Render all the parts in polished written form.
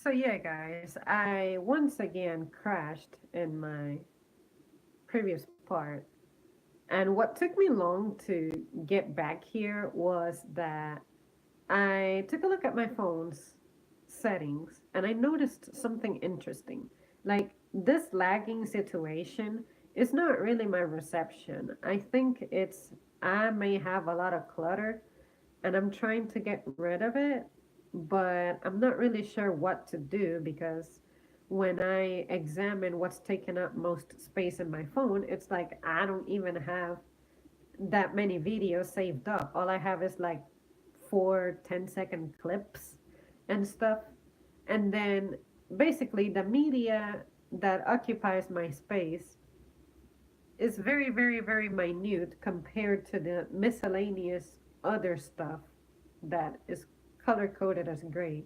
So, yeah, guys, I once again crashed in my previous part. And what took me long to get back here was that I took a look at my phone's settings and I noticed something interesting. Like, this lagging situation is not really my reception. I think I may have a lot of clutter and I'm trying to get rid of it, but I'm not really sure what to do because when I examine what's taking up most space in my phone, it's like I don't even have that many videos saved up. All I have is like four 10-second clips and stuff. And then basically the media that occupies my space is very, very, very minute compared to the miscellaneous other stuff that is color coded as gray.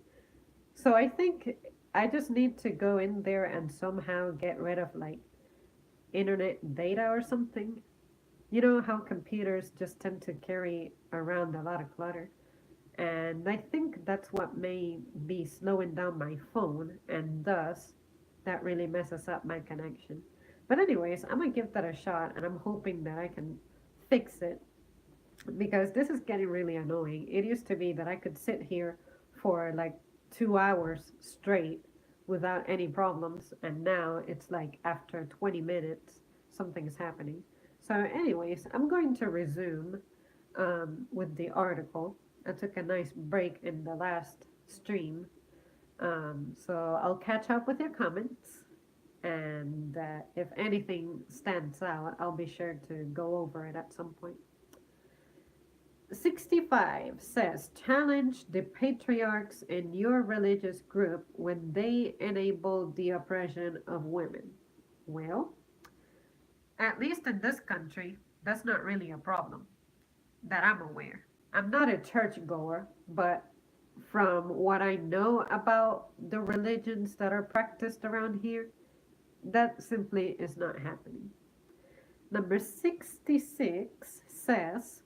So I think I just need to go in there and somehow get rid of like internet data or something. You know how computers just tend to carry around a lot of clutter? And I think that's what may be slowing down my phone, and thus that really messes up my connection. But, anyways, I'm gonna give that a shot, and I'm hoping that I can fix it because this is getting really annoying. It used to be that I could sit here for like 2 hours straight without any problems, and now it's like after 20 minutes, something is happening. So, anyways, I'm going to resume with the article. I took a nice break in the last stream, so I'll catch up with your comments. And if anything stands out, I'll be sure to go over it at some point. 65 says challenge the patriarchs in your religious group when they enable the oppression of women. Well, at least in this country, that's not really a problem that I'm aware. I'm not a churchgoer, but from what I know about the religions that are practiced around here, that simply is not happening. Number 66 says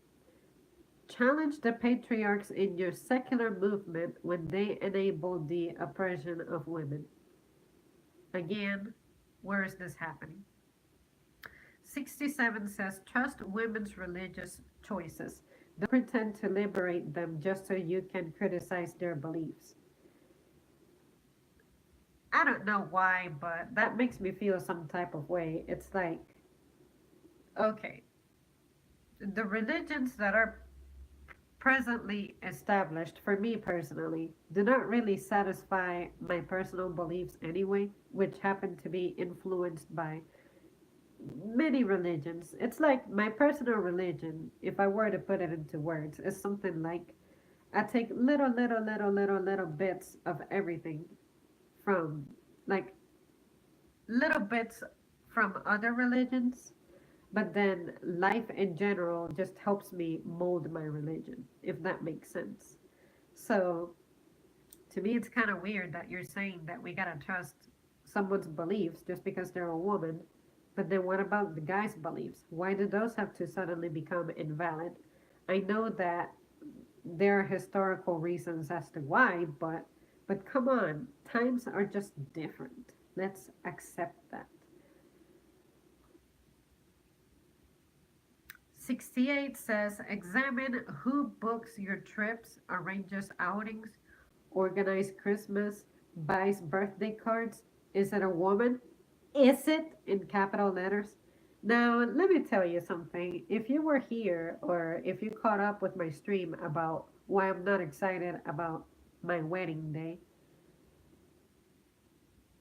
challenge the patriarchs in your secular movement when they enable the oppression of women. Again, where is this happening? 67 says trust women's religious choices. Don't pretend to liberate them just so you can criticize their beliefs. I don't know why, but that makes me feel some type of way. It's like, okay, the religions that are presently established, for me personally, do not really satisfy my personal beliefs anyway, which happen to be influenced by many religions. It's like my personal religion, if I were to put it into words, is something like I take little bits of everything from like little bits from other religions, but then life in general just helps me mold my religion, if that makes sense. So to me, it's kind of weird that you're saying that we gotta trust someone's beliefs just because they're a woman. But then what about the guy's beliefs? Why do those have to suddenly become invalid? I know that there are historical reasons as to why, but come on, times are just different. Let's accept that. 68 says examine who books your trips, arranges outings, organize Christmas, buys birthday cards. Is it a woman? Is it in capital letters? Now, let me tell you something. If you were here or if you caught up with my stream about why I'm not excited about my wedding day,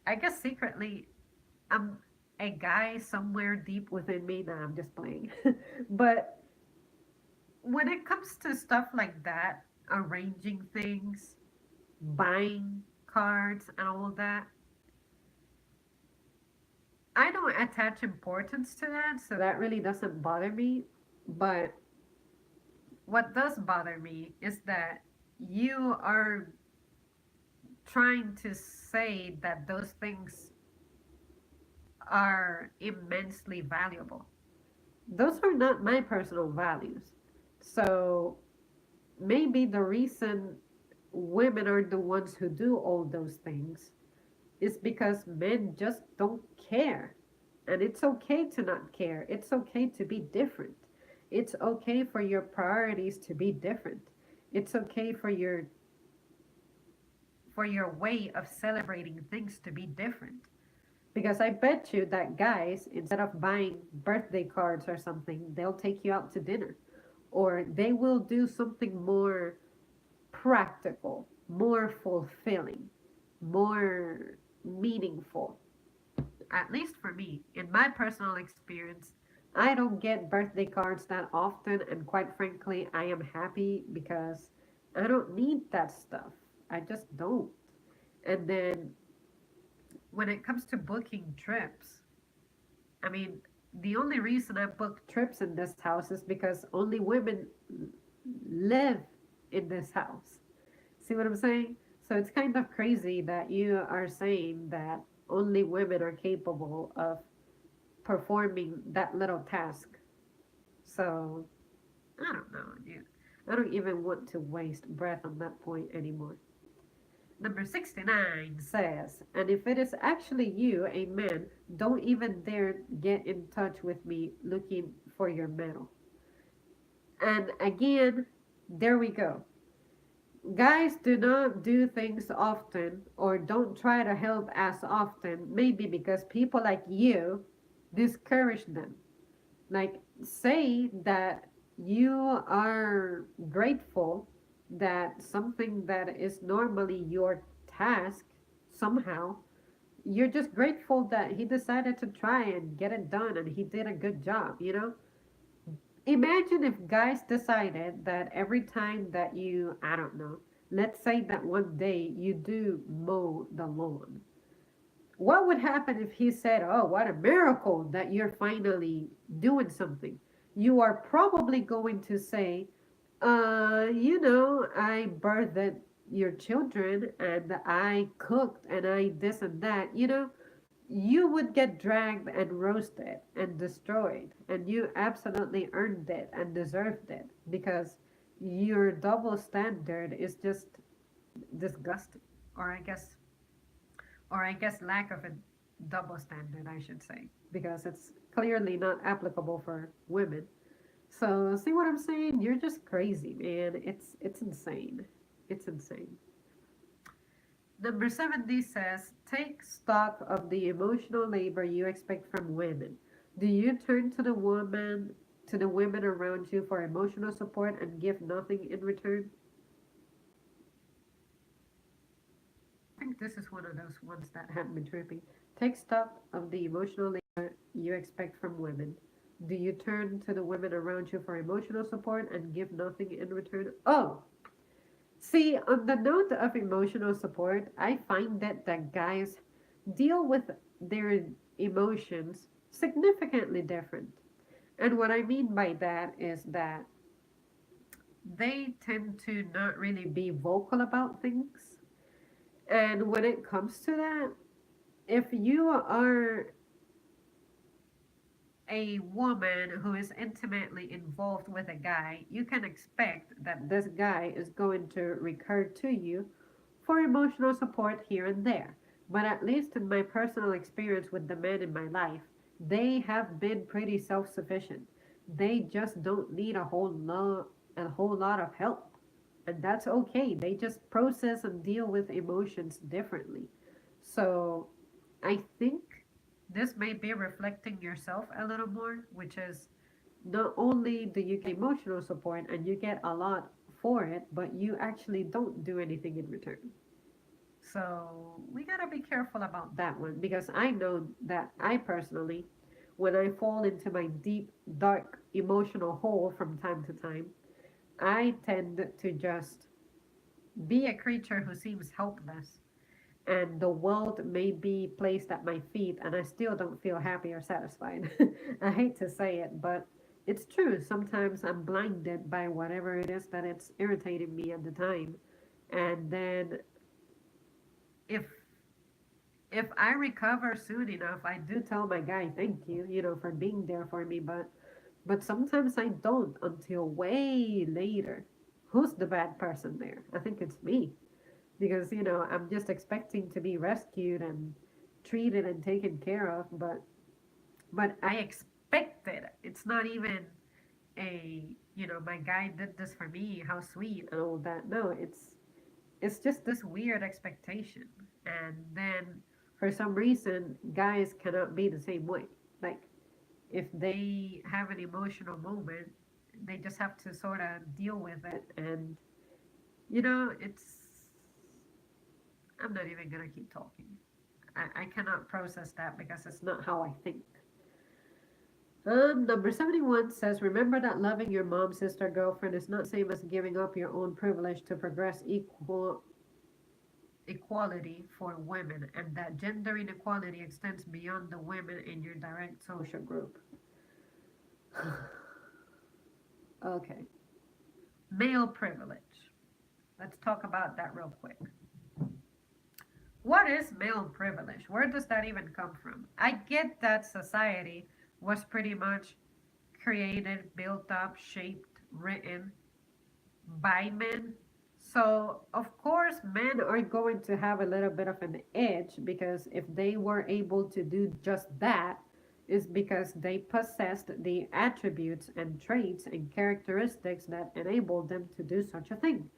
I guess secretly I'm a guy somewhere deep within me. Nah, I'm just playing. But when it comes to stuff like that, arranging things, buying cards, and all that, I don't attach importance to that, so that really doesn't bother me. But what does bother me is that you are trying to say that those things are immensely valuable. Those are not my personal values. So maybe the reason women are the ones who do all those things is because men just don't care. And it's okay to not care. It's okay to be different. It's okay for your priorities to be different. It's okay for your way of celebrating things to be different. Because I bet you that guys, instead of buying birthday cards or something, they'll take you out to dinner. Or they will do something more practical, more fulfilling, more meaningful. At least for me, in my personal experience, I don't get birthday cards that often, and quite frankly, I am happy because I don't need that stuff. I just don't. And then when it comes to booking trips, I mean, the only reason I book trips in this house is because only women live in this house. See what I'm saying? So it's kind of crazy that you are saying that only women are capable of performing that little task. So I don't know, dude. I don't even want to waste breath on that point anymore. Number 69 says, and if it is actually you, a man, don't even dare get in touch with me looking for your medal. And again, there we go. Guys do not do things often or don't try to help as often, maybe because people like you discourage them. Like, say that you are grateful that something that is normally your task somehow, you're just grateful that he decided to try and get it done and he did a good job, you know? Imagine if guys decided that every time that you, I don't know, let's say that one day you do mow the lawn. What would happen if he said, "Oh, what a miracle that you're finally doing something"? You are probably going to say, I birthed your children and I cooked and I this and that. You would get dragged and roasted and destroyed, and you absolutely earned it and deserved it because your double standard is just disgusting. Or I guess, lack of a double standard, I should say, because it's clearly not applicable for women. So see what I'm saying? You're just crazy, man. It's insane. It's insane. Number 70 says, take stock of the emotional labor you expect from women. Do you turn to the women around you for emotional support and give nothing in return? I think this is one of those ones that had me tripping. Take stock of the emotional labor you expect from women. Do you turn to the women around you for emotional support and give nothing in return? Oh, see, on the note of emotional support, I find that guys deal with their emotions significantly different. And what I mean by that is that they tend to not really be vocal about things. And when it comes to that, if you are a woman who is intimately involved with a guy, you can expect that this guy is going to recur to you for emotional support here and there. But at least in my personal experience with the men in my life, they have been pretty self-sufficient. They just don't need a whole lot of help. And that's okay. They just process and deal with emotions differently. So I think this may be reflecting yourself a little more, which is not only do you get emotional support and you get a lot for it, but you actually don't do anything in return. So we gotta be careful about that one because I know that I personally, when I fall into my deep, dark emotional hole from time to time, I tend to just be a creature who seems helpless and the world may be placed at my feet and I still don't feel happy or satisfied. I hate to say it, but it's true. Sometimes I'm blinded by whatever it is that it's irritating me at the time. And then if if I recover soon enough, I do tell my guy thank you, for being there for me, but sometimes I don't until way later. who's the bad person there? I think it's me because, I'm just expecting to be rescued and treated and taken care of, but I expect it. It's not even my guy did this for me, how sweet and all that. No, it's just this weird expectation. And then for some reason, guys cannot be the same way. Like if they have an emotional moment, they just have to sort of deal with it. And it's I'm not even gonna keep talking. I cannot process that because it's not how I think. Number 71 says, remember that loving your mom, sister, girlfriend is not same as giving up your own privilege to progress equality for women, and that gender inequality extends beyond the women in your direct social group. Okay. Male privilege. Let's talk about that real quick. What is male privilege? Where does that even come from? I get that society was pretty much created, built up, shaped, written by men. So, of course, men are going to have a little bit of an edge because if they were able to do just that, is because they possessed the attributes and traits and characteristics that enabled them to do such a thing.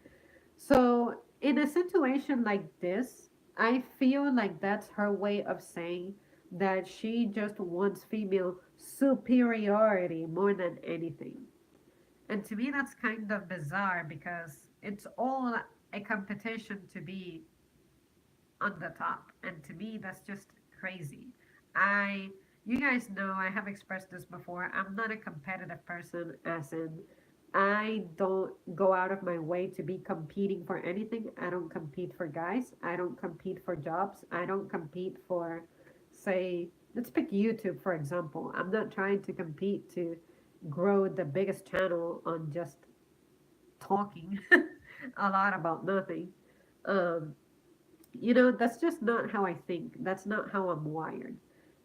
So, in a situation like this, I feel like that's her way of saying that she just wants female superiority more than anything. And to me, that's kind of bizarre because it's all a competition to be on the top. And to me, that's just crazy. I, you guys know, I have expressed this before. I'm not a competitive person, as in, I don't go out of my way to be competing for anything. I don't compete for guys. I don't compete for jobs. I don't compete for, say, let's pick YouTube, for example. I'm not trying to compete to grow the biggest channel on just talking a lot about nothing. Um, that's just not how I think. That's not how I'm wired.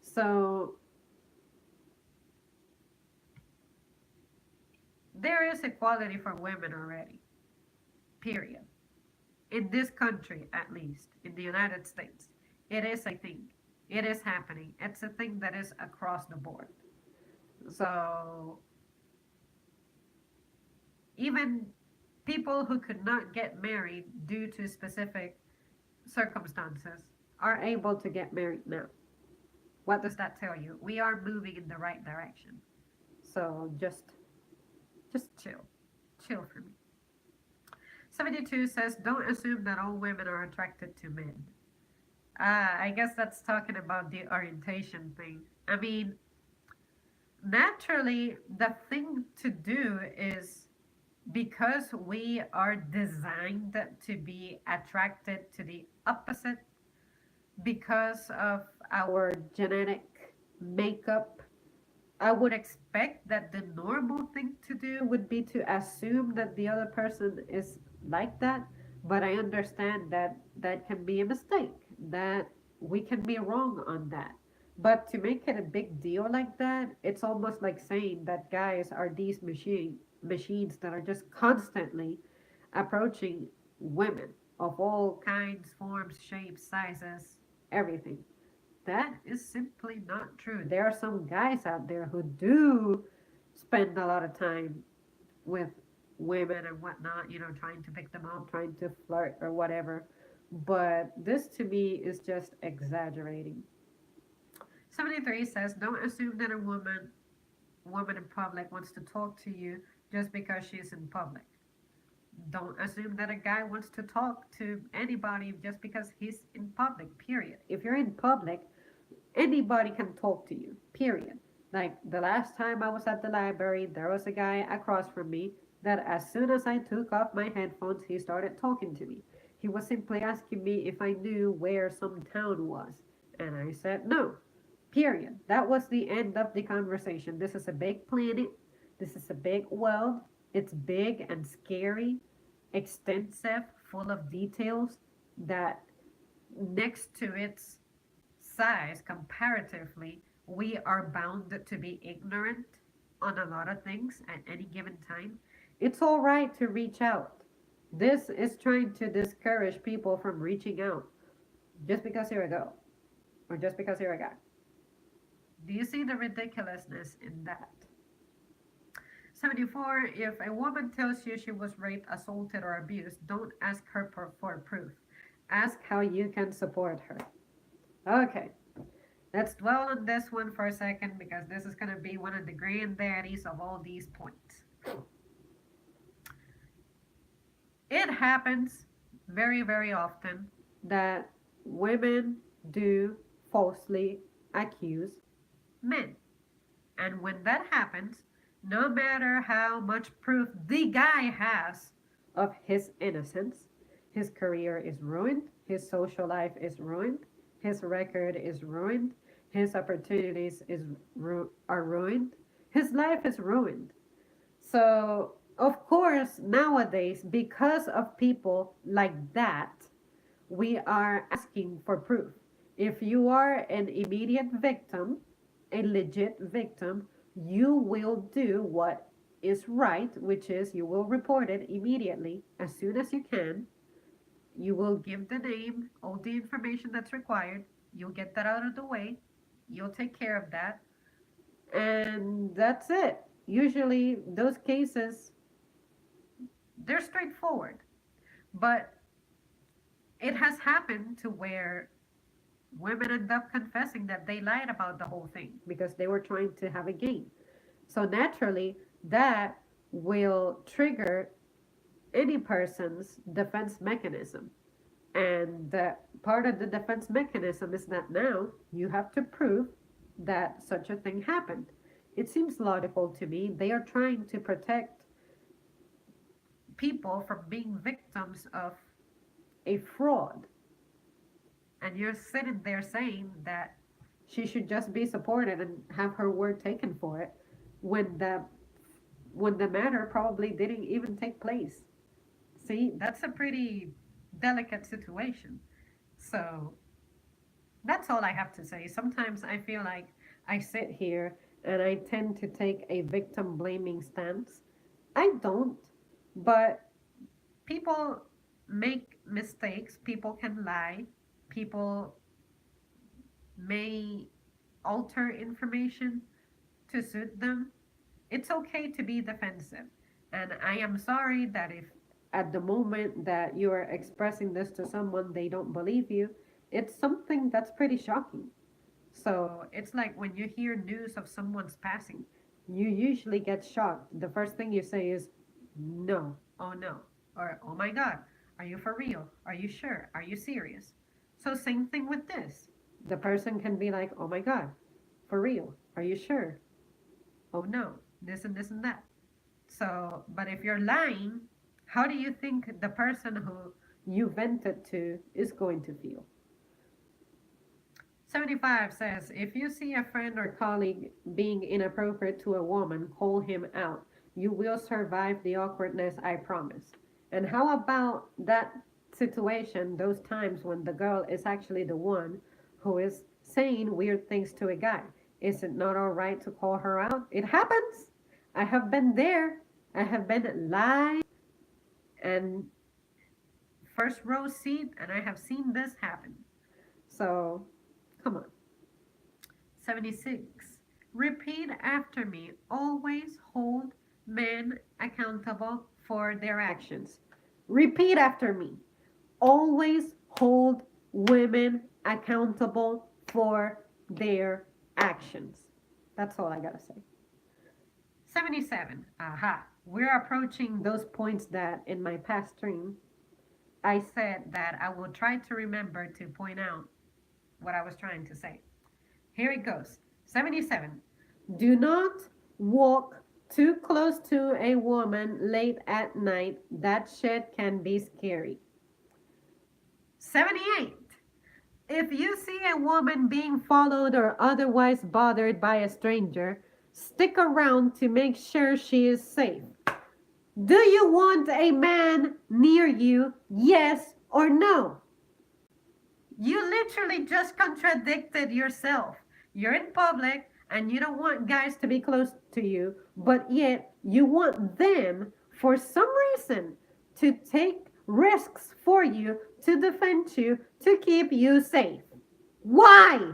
So there is equality for women already, period. In this country, at least, in the United States, it is a thing. It is happening. It's a thing that is across the board. So even people who could not get married due to specific circumstances are able to get married now. What does that tell you? We are moving in the right direction. So just chill. Chill for me. 72 says, don't assume that all women are attracted to men. I guess that's talking about the orientation thing. I mean, naturally, the thing to do is because we are designed to be attracted to the opposite because of our genetic makeup. I would expect that the normal thing to do would be to assume that the other person is like that, but I understand that that can be a mistake, that we can be wrong on that. But to make it a big deal like that, it's almost like saying that guys are these machines that are just constantly approaching women of all kinds, forms, shapes, sizes, everything. That is simply not true. There are some guys out there who do spend a lot of time with women and whatnot, trying to pick them up, trying to flirt or whatever. But this to me is just exaggerating. 73 says, don't assume that a woman in public wants to talk to you just because she's in public. Don't assume that a guy wants to talk to anybody just because he's in public, period. If you're in public, anybody can talk to you, period. Like the last time I was at the library, there was a guy across from me that as soon as I took off my headphones, he started talking to me. He was simply asking me if I knew where some town was. And I said no, period. That was the end of the conversation. This is a big planet. This is a big world. It's big and scary, extensive, full of details that next to its size comparatively, we are bound to be ignorant on a lot of things at any given time. It's all right to reach out. This is trying to discourage people from reaching out just because you're a girl or just because you're a guy. Do you see the ridiculousness in that? 74. If a woman tells you she was raped, assaulted, or abused, don't ask her for proof. Ask how you can support her. Okay, let's dwell on this one for a second because this is going to be one of the granddaddies of all these points. It happens very, very often that women do falsely accuse men. And when that happens, no matter how much proof the guy has of his innocence, his career is ruined, his social life is ruined, his record is ruined, his opportunities are ruined, his life is ruined. So, of course, nowadays, because of people like that, we are asking for proof. If you are an immediate victim, a legit victim, you will do what is right, which is you will report it immediately as soon as you can. You will give the name, all the information that's required. You'll get that out of the way. You'll take care of that. And that's it. Usually, those cases, they're straightforward. But it has happened to where women end up confessing that they lied about the whole thing because they were trying to have a gain. So naturally, that will trigger any person's defense mechanism. And that part of the defense mechanism is that now you have to prove that such a thing happened. It seems logical to me. They are trying to protect people from being victims of a fraud. And you're sitting there saying that she should just be supported and have her word taken for it when the matter probably didn't even take place. See, that's a pretty delicate situation. So that's all I have to say. Sometimes I feel like I sit here and I tend to take a victim blaming stance. I don't, but people make mistakes, people can lie, people may alter information to suit them. It's okay to be defensive. And I am sorry that if at the moment that you are expressing this to someone, they don't believe you, it's something that's pretty shocking. So it's like when you hear news of someone's passing, you usually get shocked. The first thing you say is, no, oh no, or oh my God, are you for real? Are you sure? Are you serious? So, same thing with this. The person can be like, oh my God, for real? Are you sure? Oh no, this and that. So, but if you're lying, how do you think the person who you vented to is going to feel? 75 says, if you see a friend or colleague being inappropriate to a woman, call him out. You will survive the awkwardness, I promise. And how about that situation, those times when the girl is actually the one who is saying weird things to a guy? Is it not all right to call her out? It happens. I have been there. I have been live and first row seat, and I have seen this happen. So, come on. 76. Repeat after me. Always hold men accountable for their actions. Repeat after me. Always hold women accountable for their actions. That's all I gotta say. 77. Aha. We're approaching those points that in my past stream I said that I will try to remember to point out what I was trying to say. Here it goes. 77. Do not walk too close to a woman late at night. That shit can be scary. 78. If you see a woman being followed or otherwise bothered by a stranger, stick around to make sure she is safe. Do you want a man near you? Yes or no? You literally just contradicted yourself. You're in public and you don't want guys to be close to you, but yet you want them, for some reason, to take risks for you, to defend you, to keep you safe. Why?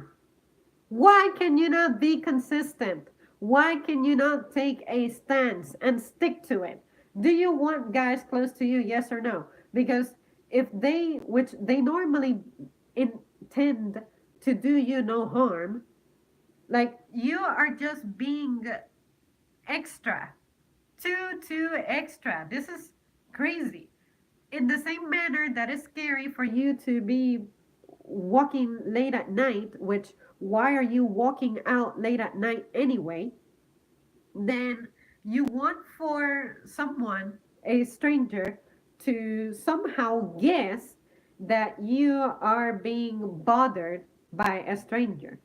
Why can you not be consistent? Why can you not take a stance and stick to it? Do you want guys close to you? Yes or no? Because if they, which they normally intend to do you no harm, like you are just being extra, too extra. This is crazy. In the same manner that is scary for you to be walking late at night, which why are you walking out late at night anyway? Then you want for someone, a stranger, to somehow guess that you are being bothered by a stranger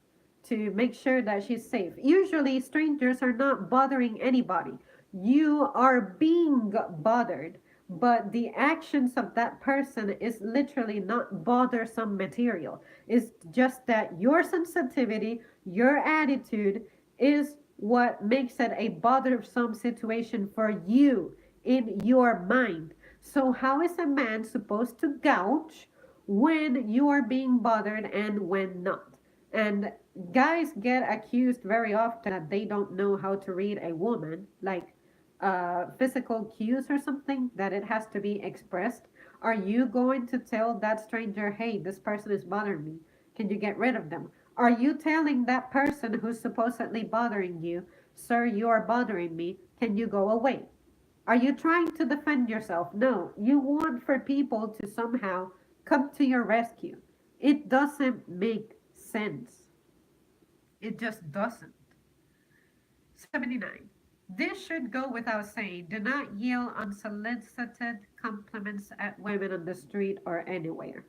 to make sure that she's safe. Usually, strangers are not bothering anybody. You are being bothered, but the actions of that person is literally not bothersome material. It's just that your sensitivity, your attitude is what makes it a bothersome situation for you in your mind. So, how is a man supposed to gouge when you are being bothered and when not? And guys get accused very often that they don't know how to read a woman, like physical cues or something, that it has to be expressed. Are you going to tell that stranger, hey, this person is bothering me? Can you get rid of them? Are you telling that person who's supposedly bothering you, sir, you are bothering me, can you go away? Are you trying to defend yourself? No, you want for people to somehow come to your rescue. It doesn't make sense. It just doesn't. 79. This should go without saying. Do not yell unsolicited compliments at women on the street or anywhere.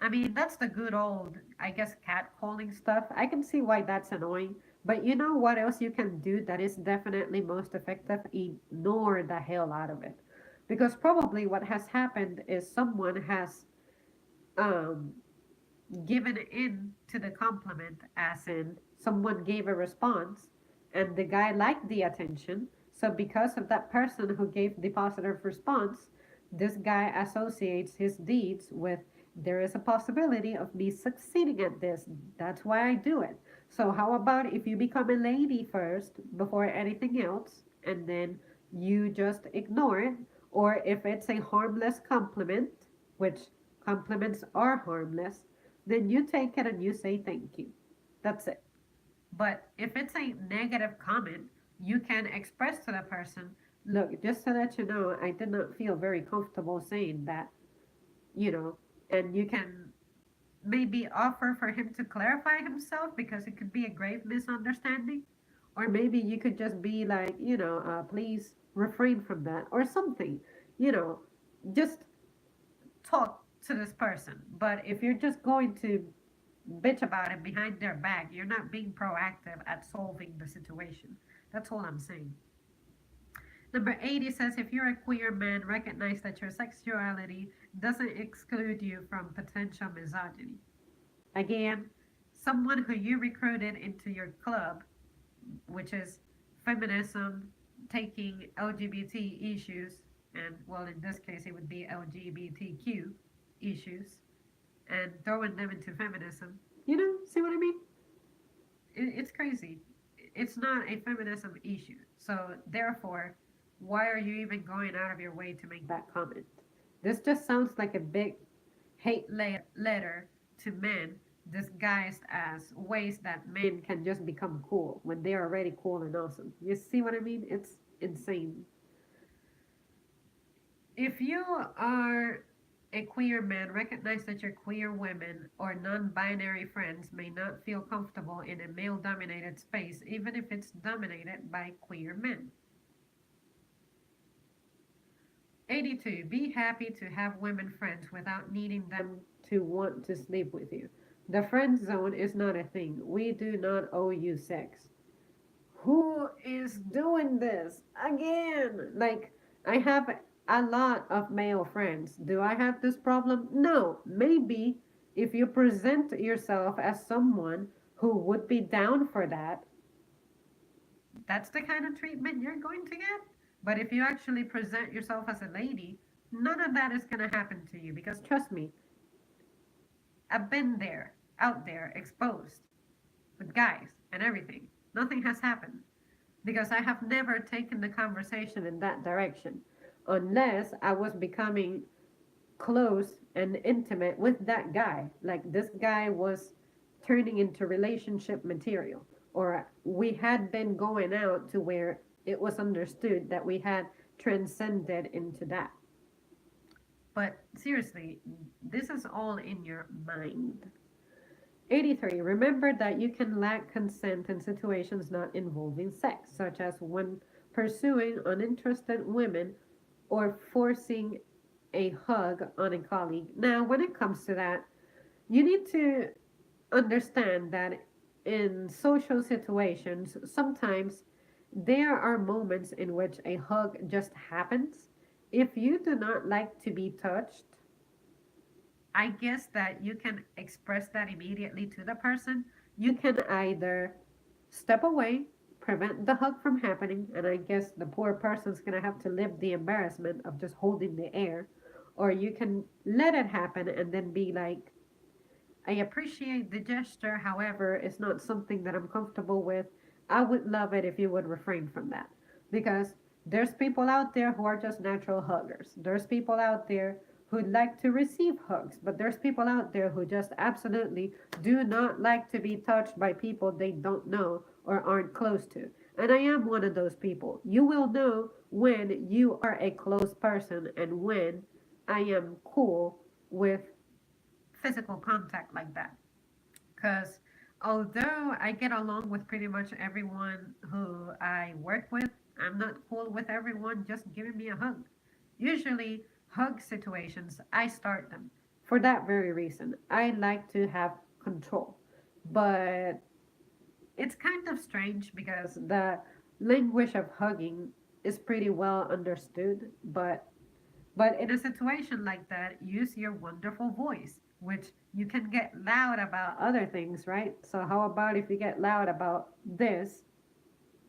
I mean, that's the good old, I guess, catcalling stuff. I can see why that's annoying. But you know what else you can do that is definitely most effective? Ignore the hell out of it. Because probably what has happened is someone has um, given in to the compliment, as in someone gave a response and the guy liked the attention. So, because of that person who gave the positive response, this guy associates his deeds with there is a possibility of me succeeding at this. That's why I do it. So, how about if you become a lady first before anything else and then you just ignore it? Or if it's a harmless compliment, which compliments are harmless, then you take it and you say thank you. That's it. But if it's a negative comment, you can express to the person, look, just to let you know, I did not feel very comfortable saying that, you know, and you can maybe offer for him to clarify himself because it could be a grave misunderstanding. Or maybe you could just be like, please refrain from that or something, you know, just talk to this person. But if you're just going to bitch about it behind their back, you're not being proactive at solving the situation. That's all I'm saying. Number 80 says if you're a queer man, recognize that your sexuality doesn't exclude you from potential misogyny. Again, someone who you recruited into your club, which is feminism, taking LGBT issues, and well, in this case, it would be LGBTQ issues, and throwing them into feminism. See what I mean? It's crazy. It's not a feminism issue. So, therefore, why are you even going out of your way to make that comment? This just sounds like a big hate letter to men disguised as ways that men can just become cool when they're already cool and awesome. You see what I mean? It's insane. If you are a queer man, recognize that your queer women or non binary friends may not feel comfortable in a male dominated space, even if it's dominated by queer men. 82. Be happy to have women friends without needing them to want to sleep with you. The friend zone is not a thing. We do not owe you sex. Who is doing this again? Like, I have a lot of male friends. Do I have this problem? No. Maybe if you present yourself as someone who would be down for that, that's the kind of treatment you're going to get. But if you actually present yourself as a lady, none of that is going to happen to you because trust me, I've been there, out there, exposed with guys and everything. Nothing has happened because I have never taken the conversation in that direction unless I was becoming close and intimate with that guy. Like this guy was turning into relationship material, or we had been going out to where it was understood that we had transcended into that. But seriously, this is all in your mind. 83. Remember that you can lack consent in situations not involving sex, such as when pursuing uninterested women or forcing a hug on a colleague. Now, when it comes to that, you need to understand that in social situations, sometimes there are moments in which a hug just happens. If you do not like to be touched, I guess that you can express that immediately to the person. You can either step away, prevent the hug from happening, and I guess the poor person's gonna have to live the embarrassment of just holding the air, or you can let it happen and then be like, I appreciate the gesture, however, it's not something that I'm comfortable with. I would love it if you would refrain from that. Because there's people out there who are just natural huggers. There's people out there who'd like to receive hugs, but there's people out there who just absolutely do not like to be touched by people they don't know or aren't close to. And I am one of those people. You will know when you are a close person and when I am cool with physical contact like that. Because although I get along with pretty much everyone who I work with, I'm not cool with everyone just giving me a hug. Usually, hug situations, I start them for that very reason. I like to have control. But it's kind of strange because the language of hugging is pretty well understood, but in a situation like that, use your wonderful voice, which you can get loud about other things, right? So, how about if you get loud about this?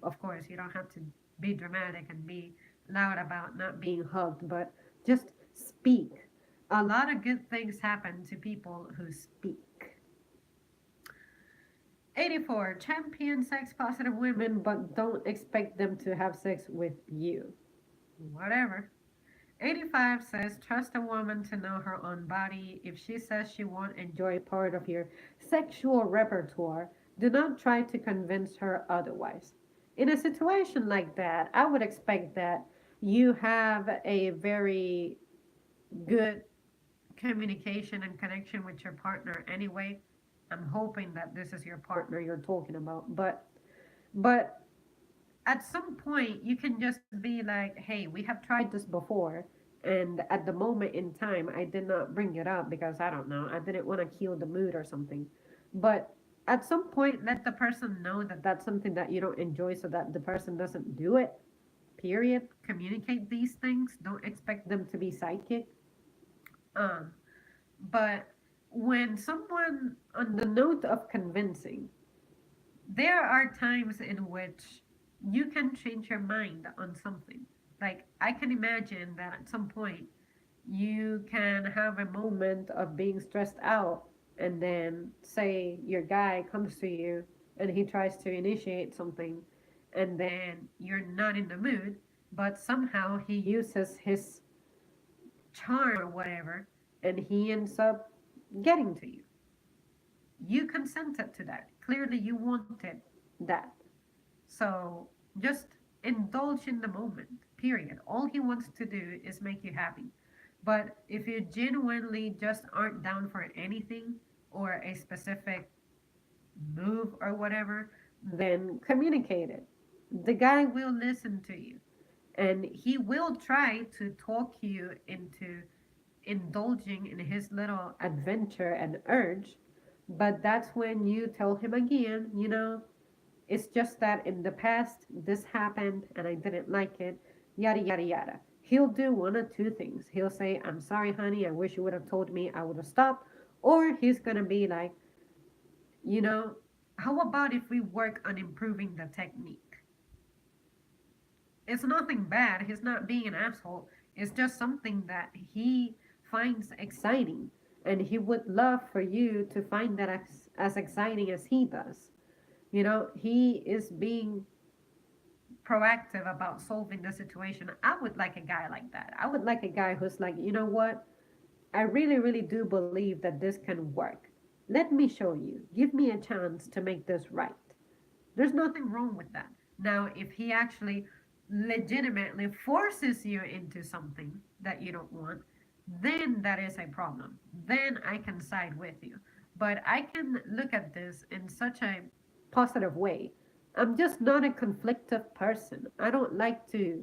Of course, you don't have to be dramatic and be loud about not being hugged, but just speak. A lot of good things happen to people who speak. 84. Champion sex positive women, but don't expect them to have sex with you. Whatever. 85 says, trust a woman to know her own body. If she says she won't enjoy part of your sexual repertoire, do not try to convince her otherwise. In a situation like that, I would expect that you have a very good communication and connection with your partner anyway. I'm hoping that this is your partner you're talking about, but at some point you can just be like, hey, we have tried this before, and at the moment in time I did not bring it up because I don't know, I didn't want to kill the mood or something. But at some point let the person know that that's something that you don't enjoy so that the person doesn't do it. Period. Communicate these things, don't expect them to be psychic. um but when someone, on the note of convincing, there are times in which you can change your mind on something. Like, I can imagine that at some point you can have a moment of being stressed out, and then, say, your guy comes to you and he tries to initiate something, and then you're not in the mood, but somehow he uses his charm or whatever, and he ends up getting to you. You consented to that. Clearly, you wanted that. So just indulge in the moment, period. All he wants to do is make you happy. But if you genuinely just aren't down for anything or a specific move or whatever, then communicate it. The guy will listen to you and he will try to talk you into indulging in his little adventure and urge. But that's when you tell him again, it's just that in the past this happened and I didn't like it, yada, yada, yada. He'll do one of two things. He'll say, I'm sorry, honey, I wish you would have told me, I would have stopped. Or he's going to be like, you know, how about if we work on improving the technique? It's nothing bad. He's not being an asshole. It's just something that he finds exciting. And he would love for you to find that as exciting as he does. You know, he is being proactive about solving the situation. I would like a guy like that. I would like a guy who's like, you know what? I really, really do believe that this can work. Let me show you. Give me a chance to make this right. There's nothing wrong with that. Now, if he actually legitimately forces you into something that you don't want, then that is a problem. Then I can side with you. But I can look at this in such a positive way. I'm just not a conflictive person. I don't like to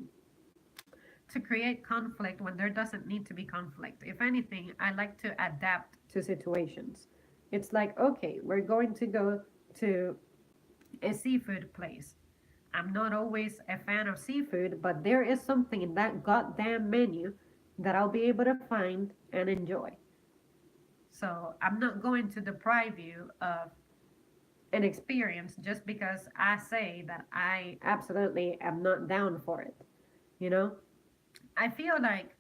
create conflict when there doesn't need to be conflict. If anything, I like to adapt to situations. It's like, okay, we're going to go to a seafood place. I'm not always a fan of seafood, but there is something in that goddamn menu that I'll be able to find and enjoy. So I'm not going to deprive you of an experience just because I say that I absolutely am not down for it. You know? I feel like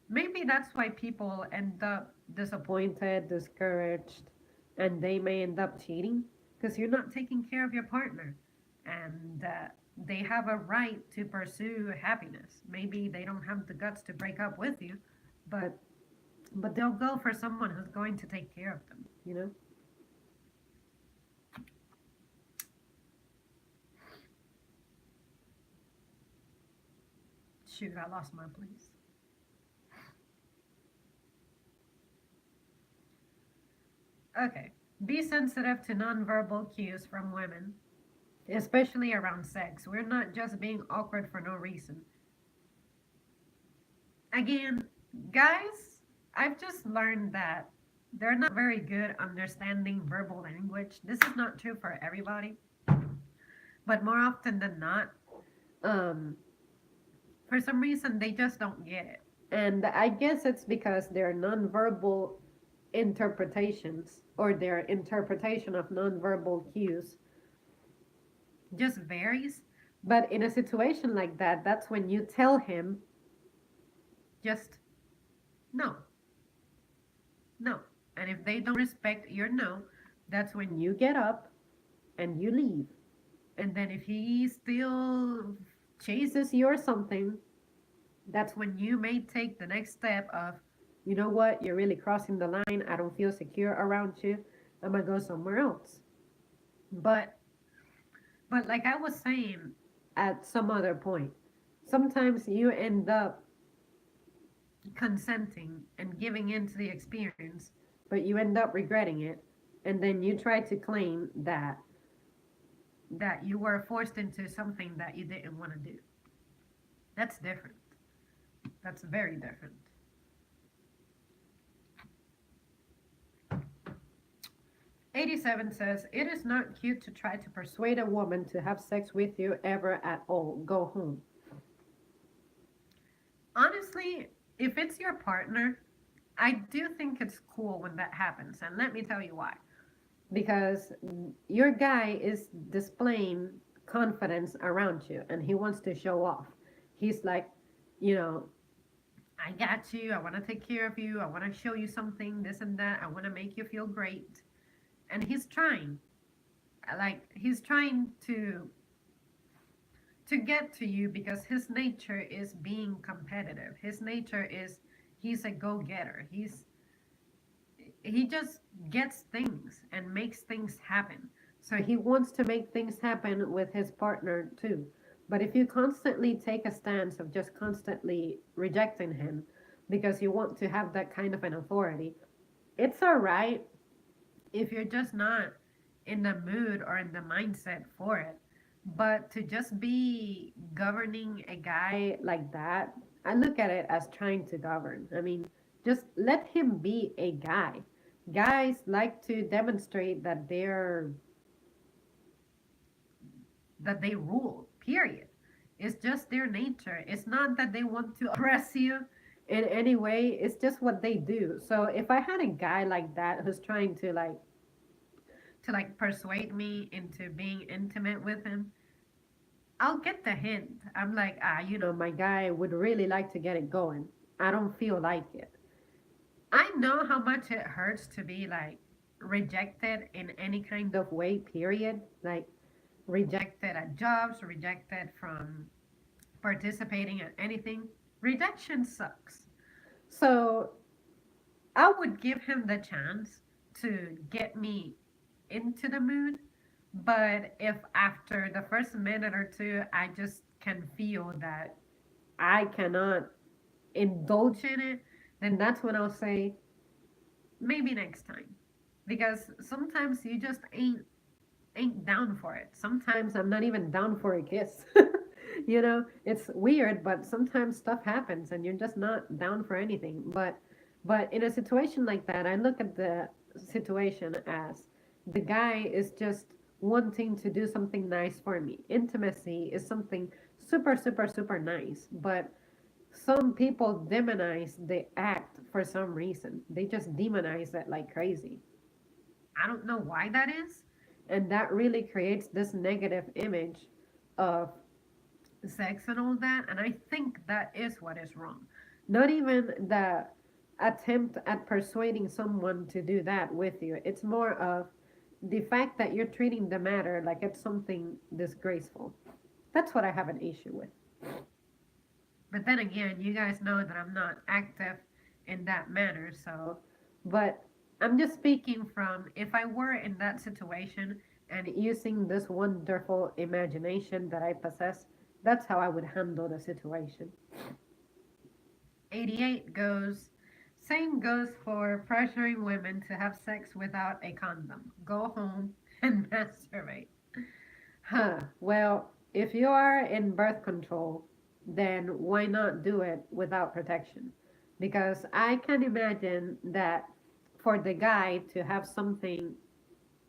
maybe that's why people end up disappointed, discouraged, and they may end up cheating because you're not taking care of your partner. And they have a right to pursue happiness. Maybe they don't have the guts to break up with you, but they'll go for someone who's going to take care of them, you know? Shoot, I lost my place. Okay. Be sensitive to nonverbal cues from women, especially around sex. We're not just being awkward for no reason. Again, guys, I've just learned that they're not very good understanding verbal language. This is not true for everybody, but more often than not, um, for some reason they just don't get it. And I guess it's because their nonverbal interpretations or their interpretation of nonverbal cues just varies. But in a situation like that, that's when you tell him just no, no. And if they don't respect your no, that's when you get up and you leave. And then if he still chases you or something, that's when you may take the next step of, you know what, you're really crossing the line. I don't feel secure around you. I'm gonna go somewhere else. But like I was saying at some other point, sometimes you end up consenting and giving into the experience, but you end up regretting it, and then you try to claim that you were forced into something that you didn't want to do. That's different. That's very different. 87 says, it is not cute to try to persuade a woman to have sex with you ever at all. Go home. Honestly, if it's your partner, I do think it's cool when that happens. And let me tell you why. Because your guy is displaying confidence around you and he wants to show off. He's like, you know, I got you. I want to take care of you. I want to show you something, this and that. I want to make you feel great. And he's trying. Like, he's trying to get to you because his nature is being competitive. His nature is he's a go-getter. He just gets things and makes things happen. So he wants to make things happen with his partner too. But if you constantly take a stance of just constantly rejecting him because you want to have that kind of an authority, it's all right if you're just not in the mood or in the mindset for it. But to just be governing a guy like that, I look at it as trying to govern. I mean, just let him be a guy. Guys like to demonstrate that they rule. Period. It's just their nature. It's not that they want to oppress you in any way. It's just what they do. So if I had a guy like that who's trying to like persuade me into being intimate with him, I'll get the hint. I'm like, my guy would really like to get it going. I don't feel like it. I know how much it hurts to be like rejected in any kind of way, period. Like rejected at jobs, rejected from participating in anything. Rejection sucks. So I would give him the chance to get me into the mood. But if after the first minute or two, I just can feel that I cannot indulge in it, then that's when I'll say, maybe next time. Because sometimes you just ain't down for it. Sometimes I'm not even down for a kiss. It's weird, but sometimes stuff happens and you're just not down for anything. But in a situation like that, I look at the situation as the guy is just wanting to do something nice for me. Intimacy is something super, super, super nice, but some people demonize the act for some reason. They just demonize it like crazy. I don't know why that is. And that really creates this negative image of sex and all that. And I think that is what is wrong. Not even the attempt at persuading someone to do that with you, it's more of the fact that you're treating the matter like it's something disgraceful. That's what I have an issue with. But then again, you guys know that I'm not active in that manner, so. But I'm just speaking from if I were in that situation and using this wonderful imagination that I possess, that's how I would handle the situation. 88 goes, same goes for pressuring women to have sex without a condom. Go home and masturbate. Huh. Well, if you are in birth control, then why not do it without protection? Because I can imagine that for the guy to have something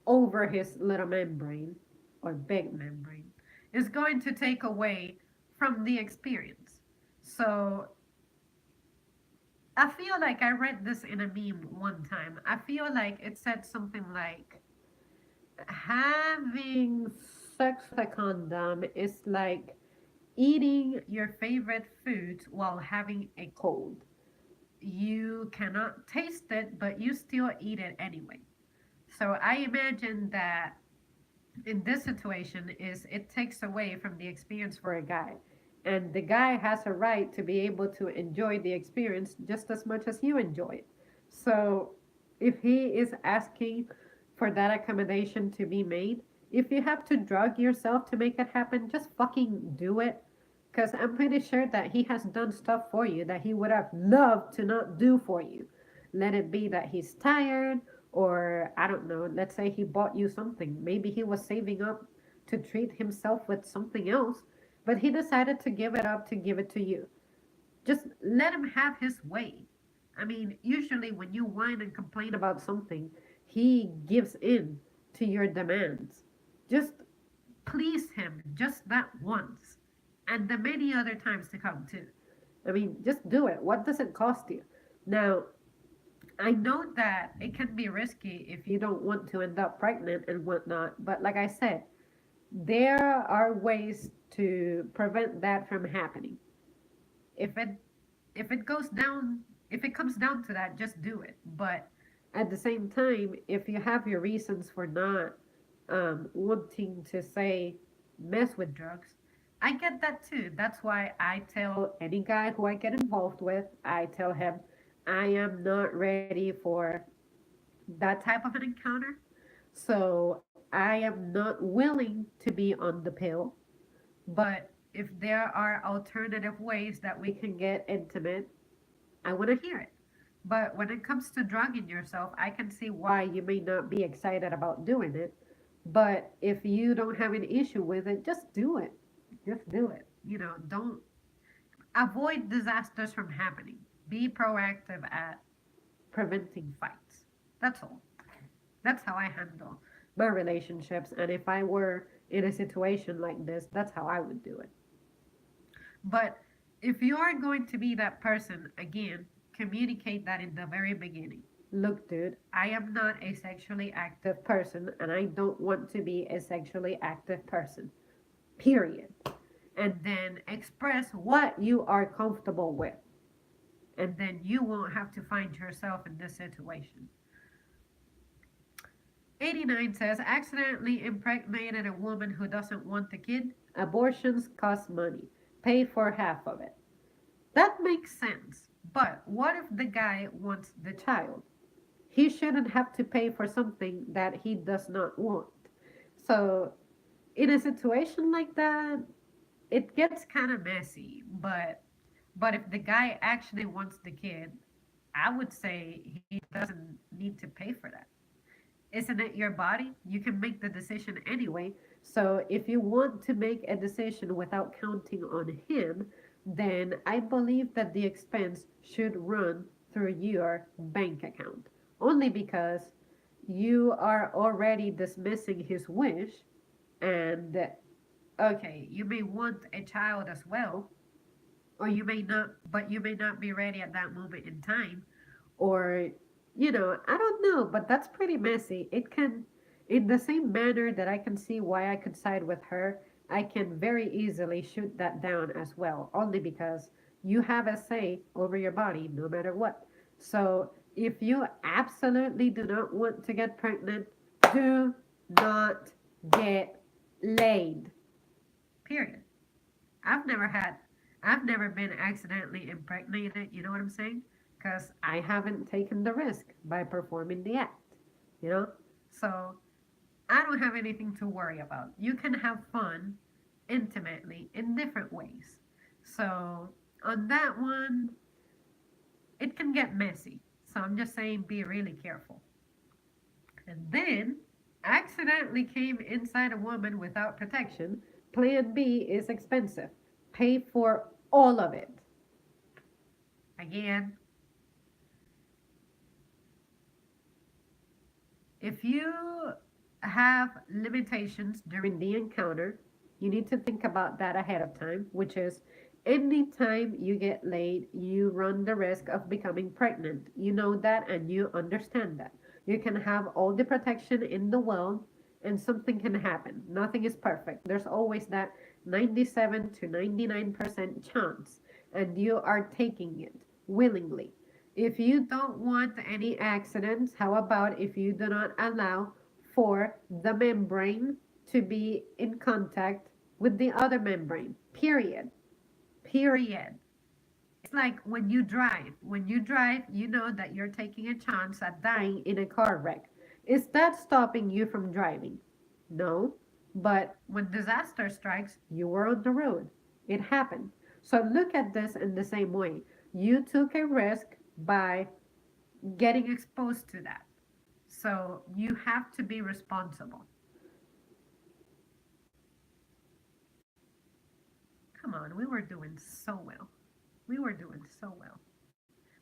over his little membrane or big membrane is going to take away from the experience. So I feel like I read this in a meme one time. I feel like it said something like having sex with a condom is like eating your favorite foods while having a cold. You cannot taste it, but you still eat it anyway. So I imagine that in this situation is it takes away from the experience for a guy. And the guy has a right to be able to enjoy the experience just as much as you enjoy it. So if he is asking for that accommodation to be made, if you have to drug yourself to make it happen, just fucking do it. Because I'm pretty sure that he has done stuff for you that he would have loved to not do for you. Let it be that he's tired, or I don't know, let's say he bought you something. Maybe he was saving up to treat himself with something else, but he decided to give it up to give it to you. Just let him have his way. I mean, usually when you whine and complain about something, he gives in to your demands. Just please him just that once, and the many other times to come too. I mean, just do it. What does it cost you? Now, I know that it can be risky if you don't want to end up pregnant and whatnot, but like I said, there are ways to prevent that from happening. If it if it goes down if it comes down to that, just do it. But at the same time, if you have your reasons for not wanting to say mess with drugs, I get that too. That's why I tell any guy who I get involved with, I tell him I am not ready for that type of an encounter. So I am not willing to be on the pill. But if there are alternative ways that we can get intimate, I want to hear it. But when it comes to drugging yourself, I can see why you may not be excited about doing it. But if you don't have an issue with it, just do it. Just do it. Don't avoid disasters from happening. Be proactive at preventing fights. That's all. That's how I handle my relationships. And if I were in a situation like this, that's how I would do it. But if you are going to be that person, again, communicate that in the very beginning. Look, dude, I am not a sexually active person and I don't want to be a sexually active person. Period. and then express what you are comfortable with. And then you won't have to find yourself in this situation. 89 says accidentally impregnated a woman who doesn't want the kid. Abortions cost money. Pay for half of it. That makes sense. But what if the guy wants the child? He shouldn't have to pay for something that he does not want. So, in a situation like that, it gets kind of messy. But if the guy actually wants the kid, I would say he doesn't need to pay for that. Isn't it your body? You can make the decision anyway. So if you want to make a decision without counting on him, then I believe that the expense should run through your bank account. Only because you are already dismissing his wish, and okay, you may want a child as well, or you may not, but you may not be ready at that moment in time, or I don't know, but that's pretty messy. It can, in the same manner that I can see why I could side with her, I can very easily shoot that down as well, only because you have a say over your body no matter what. So if you absolutely do not want to get pregnant, do not get laid, period. I've never had, I've never been accidentally impregnated, you know what I'm saying? Because I haven't taken the risk by performing the act, you know? So I don't have anything to worry about. You can have fun intimately in different ways. So on that one, it can get messy. So I'm just saying be really careful. And then accidentally came inside a woman without protection. Plan B is expensive. Pay for all of it. Again, if you have limitations during the encounter, you need to think about that ahead of time, which is anytime you get laid, you run the risk of becoming pregnant. You know that and you understand that. You can have all the protection in the world and something can happen. Nothing is perfect. There's always that 97 to 99% chance, and you are taking it willingly. If you don't want any accidents, how about if you do not allow for the membrane to be in contact with the other membrane? Period. Period. It's like when you drive. When you drive, you know that you're taking a chance at dying in a car wreck. Is that stopping you from driving? No. But when disaster strikes, you were on the road. It happened. So look at this in the same way. You took a risk by getting exposed to that. So you have to be responsible. Come on, we were doing so well. We were doing so well.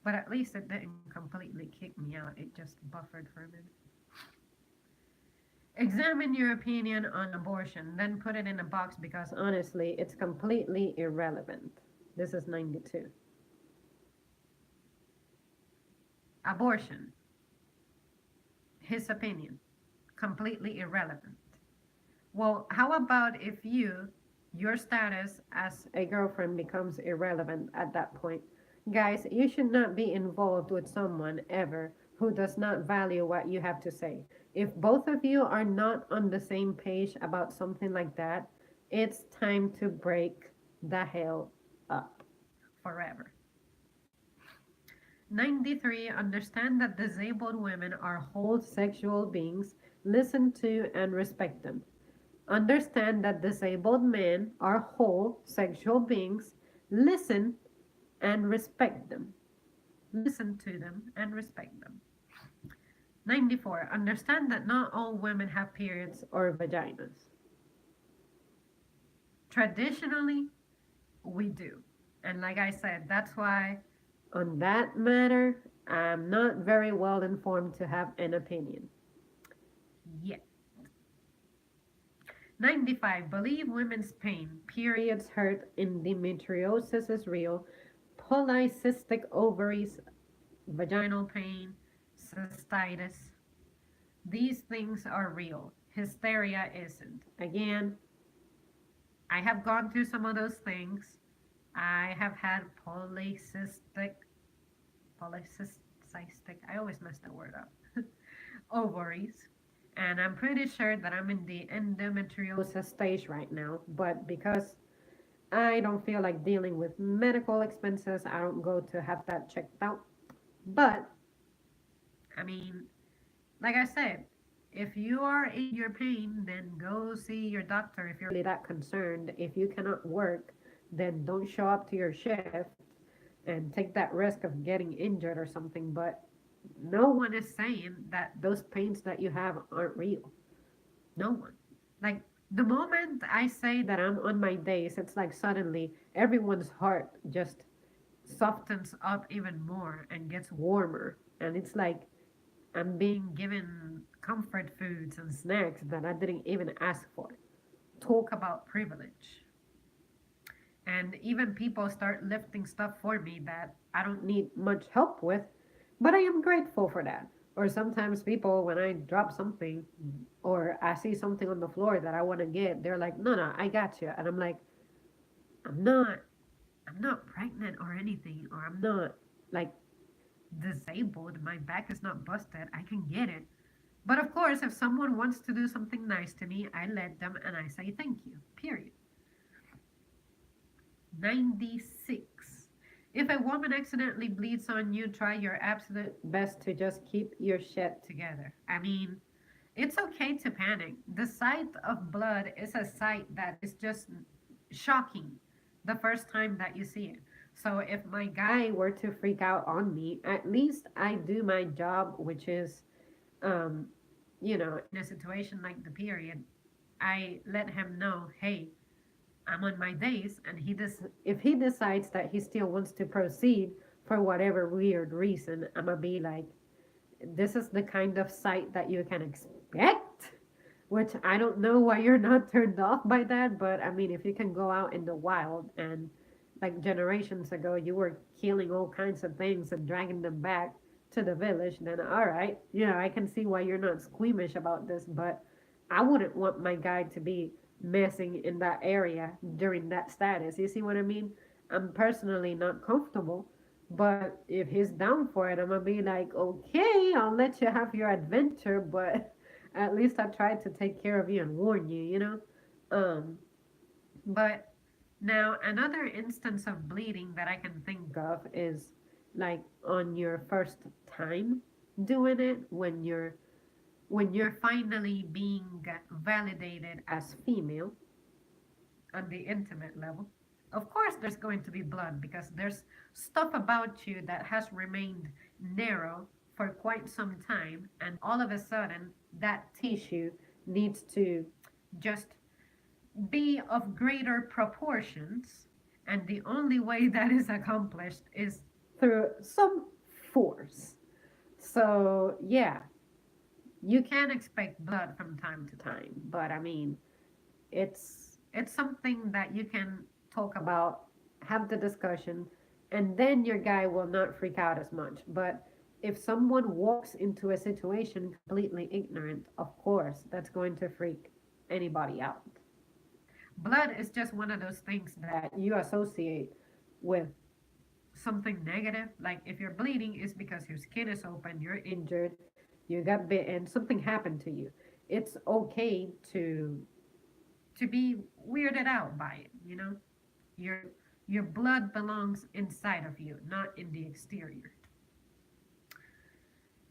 But at least it didn't completely kick me out. It just buffered for a minute. Examine your opinion on abortion, then put it in a box because honestly, it's completely irrelevant. This is 92. Abortion, his opinion, completely irrelevant. Well, how about if your status as a girlfriend becomes irrelevant at that point? Guys, you should not be involved with someone ever who does not value what you have to say. If both of you are not on the same page about something like that, it's time to break the hell up forever. 93. Understand that disabled women are whole sexual beings. Listen to and respect them. Understand that disabled men are whole sexual beings. Listen and respect them. Listen to them and respect them. 94. Understand that not all women have periods or vaginas. Traditionally, we do. And like I said, that's why on that matter, I'm not very well informed to have an opinion yet. 95. Believe women's pain. Periods hurt. Endometriosis is real. Polycystic ovaries, vaginal pain, cystitis. These things are real. Hysteria isn't. Again, I have gone through some of those things. I have had polycystic, I always mess that word up, ovaries. And I'm pretty sure that I'm in the endometriosis stage right now. But because I don't feel like dealing with medical expenses, I don't go to have that checked out. But, I mean, like I said, if you are in your pain, then go see your doctor if you're really that concerned. If you cannot work, then don't show up to your shift and take that risk of getting injured or something. But no one is saying that those pains that you have aren't real. No one. Like the moment I say that I'm on my days, it's like suddenly everyone's heart just softens up even more and gets warmer. And it's like I'm being given comfort foods and snacks that I didn't even ask for. Talk about privilege. And even people start lifting stuff for me that I don't need much help with, but I am grateful for that. Or sometimes people, when I drop something or I see something on the floor that I want to get, they're like, "No, no, I got you," and I'm like, "I'm not, I'm not pregnant or anything, or I'm not like disabled. My back is not busted. I can get it." But of course, if someone wants to do something nice to me, I let them and I say thank you. Period. 96. If a woman accidentally bleeds on you, try your absolute best to just keep your shit together. I mean, it's okay to panic. The sight of blood is a sight that is just shocking the first time that you see it. So if my guy were to freak out on me, at least I do my job, which is, um, in a situation like the period, I let him know, hey, I'm on my days, and if he decides that he still wants to proceed for whatever weird reason, I'm gonna be like, this is the kind of sight that you can expect. Which I don't know why you're not turned off by that, but I mean, if you can go out in the wild and like generations ago, you were killing all kinds of things and dragging them back to the village, then all right, I can see why you're not squeamish about this, but I wouldn't want my guy to be messing in that area during that status. You see what I mean? I'm personally not comfortable, but if he's down for it, I'm gonna be like, okay, I'll let you have your adventure, but at least I tried to take care of you and warn you. Um, but now another instance of bleeding that I can think of is like on your first time doing it when you're finally being validated as female on the intimate level. Of course, there's going to be blood because there's stuff about you that has remained narrow for quite some time, and all of a sudden, that tissue needs to just be of greater proportions. And the only way that is accomplished is through some force. So, yeah, you can expect blood from time to time, but I mean, it's something that you can talk about, have the discussion, and then your guy will not freak out as much. But if someone walks into a situation completely ignorant, of course, that's going to freak anybody out. Blood is just one of those things that you associate with something negative. Like if you're bleeding, it's because your skin is open, you're injured, you got bitten, something happened to you. It's okay to be weirded out by it. Your your blood belongs inside of you, not in the exterior.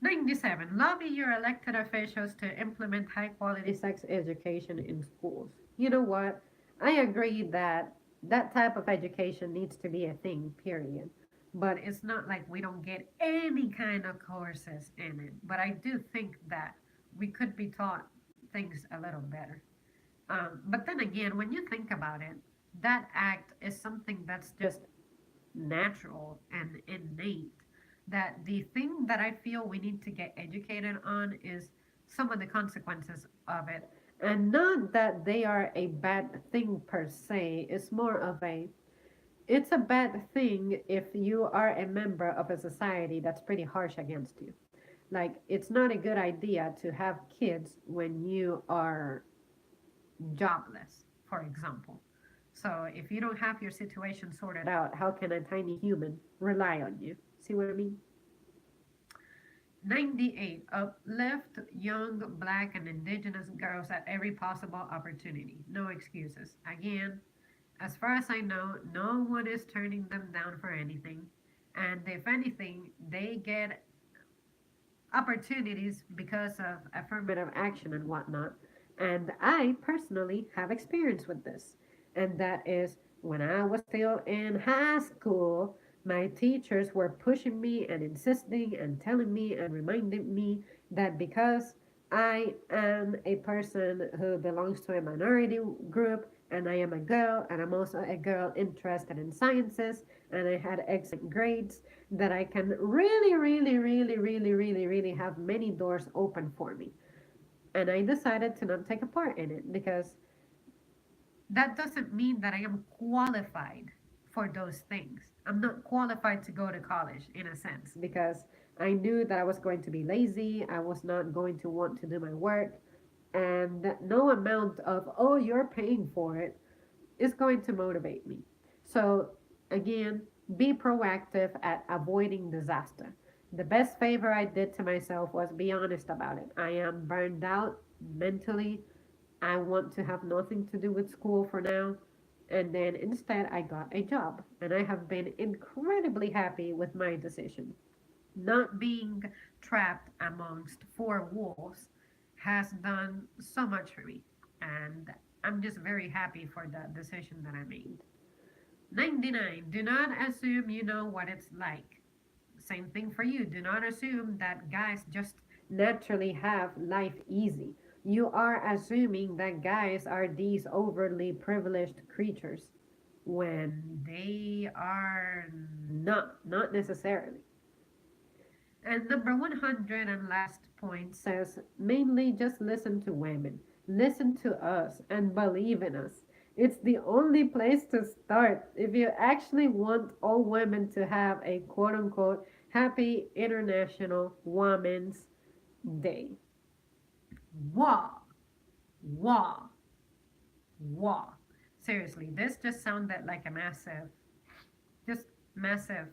97. Lobby your elected officials to implement high quality sex education in schools. You know what? I agree that that type of education needs to be a thing, period. But it's not like we don't get any kind of courses in it. But I do think that we could be taught things a little better. But then again, when you think about it, that act is something that's just natural and innate. That the thing that I feel we need to get educated on is some of the consequences of it. And not that they are a bad thing per se, it's more of it's a bad thing if you are a member of a society that's pretty harsh against you. Like, it's not a good idea to have kids when you are jobless, for example. So if you don't have your situation sorted out, how can a tiny human rely on you? See what I mean? 98. Uplift young black and indigenous girls at every possible opportunity. No excuses. Again, as far as I know, no one is turning them down for anything. And if anything, they get opportunities because of affirmative action and whatnot. And I personally have experience with this. And that is when I was still in high school, my teachers were pushing me and insisting and telling me and reminding me that because I am a person who belongs to a minority group and I am a girl and I'm also a girl interested in sciences and I had excellent grades, that I can really, really, really, really, really, really have many doors open for me. And I decided to not take a part in it because that doesn't mean that I am qualified for those things. I'm not qualified to go to college in a sense because I knew that I was going to be lazy. I was not going to want to do my work. And that no amount of, oh, you're paying for it is going to motivate me. So, again, be proactive at avoiding disaster. The best favor I did to myself was be honest about it. I am burned out mentally. I want to have nothing to do with school for now. And then instead, I got a job. And I have been incredibly happy with my decision. Not being trapped amongst four walls has done so much for me. And I'm just very happy for that decision that I made. 99. Do not assume you know what it's like. Same thing for you. Do not assume that guys just naturally have life easy. You are assuming that guys are these overly privileged creatures when they are not necessarily. And number 100 and last point says mainly just listen to women. Listen to us and believe in us. It's the only place to start if you actually want all women to have a quote unquote happy International Women's Day. Wah, wah, wah. Seriously, this just sounded like a just massive